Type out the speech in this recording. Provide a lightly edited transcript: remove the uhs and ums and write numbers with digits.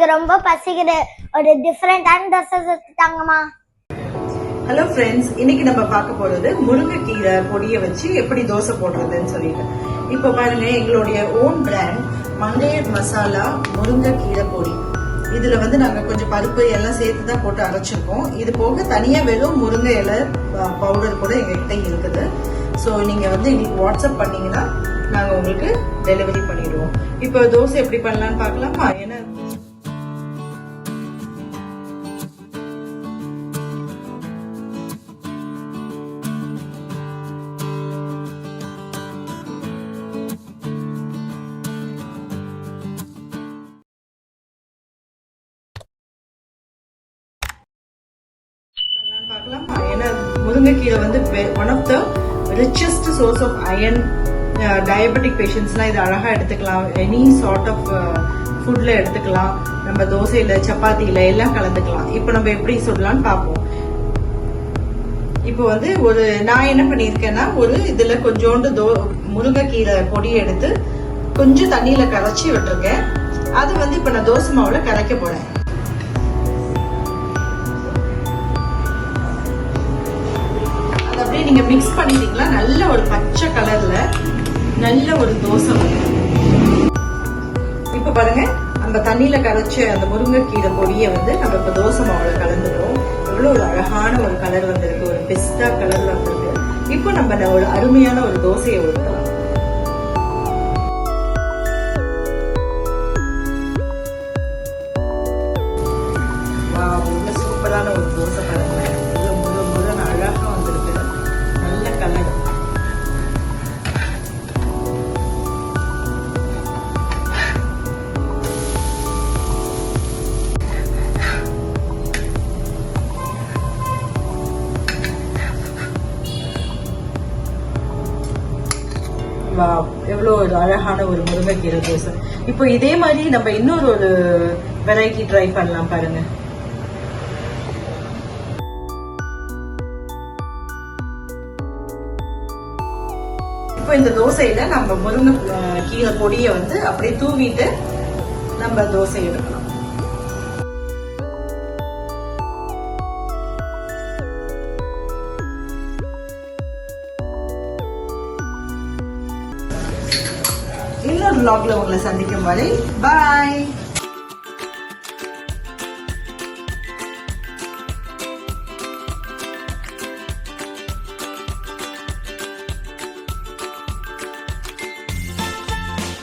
எனக்கு ரொம்ப பசிக்குது, ஒரு டிஃபரெண்டான தோசை சுட்டாங்கம்மா. ஹலோ ஃப்ரெண்ட்ஸ், இன்னைக்கு நம்ம பார்க்க போறது முருங்கைக்கீரை பொடியை வச்சு எப்படி தோசை போடுறதுன்னு சொல்லிட்டு. இப்போ பாருங்க, எங்களுடைய ஓன் பிராண்ட் மங்கையர் மசாலா முருங்கைக்கீரை பொடி. இதுல வந்து நாங்க கொஞ்சம் பருப்பு எல்லாம் சேர்த்து தான் போட்டு அரைச்சிருக்கோம். இது போக தனியா வெறும் முருங்கை இலை பவுடர் கூட எங்ககிட்ட இருக்குது. ஸோ நீங்க வந்து இன்னைக்கு வாட்ஸ்அப் பண்ணீங்கன்னா நாங்க உங்களுக்கு டெலிவரி பண்ணிடுவோம். இப்போ தோசை எப்படி பண்ணலாம்னு பார்க்கலாமா? ஏன்னா ஏன்னா முருங்கைக்கீரை வந்து one of the richest source of iron. Diabetic பேஷண்ட்ஸ்லாம் இது அழகா எடுத்துக்கலாம். எனி சார்ட் ஆஃப் ஃபுட்ல எடுத்துக்கலாம். நம்ம தோசையில சப்பாத்தியில எல்லாம் கலந்துக்கலாம். இப்போ நம்ம எப்படி சொல்லலாம்னு பார்ப்போம். இப்போ வந்து நான் என்ன பண்ணியிருக்கேன்னா, இதுல கொஞ்சோண்டு முருங்கைக்கீரை பொடியை எடுத்து கொஞ்சம் தண்ணியில கரைச்சி விட்டுருக்கேன். அது வந்து இப்ப நான் தோசை மாவுல கரைக்க போறேன். அப்படியே நீங்க மிக்ஸ் பண்ணிட்டீங்களா, நல்ல ஒரு பச்சை கலர்ல நல்ல ஒரு தோசை. இப்ப பாருங்க, அந்த தண்ணியில கரைச்ச அந்த முருங்கைக்கீரை பொடியை வந்து நம்ம இப்ப தோசை மாவுல கலந்துட்டோம். எவ்வளவு ஒரு அழகான ஒரு கலர் வந்திருக்கு, ஒரு பெஸ்டா கலர் வந்திருக்கு. இப்போ நம்ம ஒரு அருமையான ஒரு தோசையை ஊற்றலாம். சூப்பரான ஒரு தோசை பாருங்க, அழகா வந்திருக்கு, நல்ல கலர். எவ்வளவு ஒரு அழகான ஒரு முருங்கைக்கீரை தோசை. இப்போ இதே மாதிரி நம்ம இன்னொரு வெரைட்டி ட்ரை பண்ணலாம் பாருங்க. இப்போ இந்த தோசையில நம்ம முருங்கைக்கீரை பொடியை வந்து அப்படியே தூவிட்டு நம்ம தோசை எடுக்கலாம். இன்னொரு vlogல உங்களை சந்திக்கும் வரை பாய்.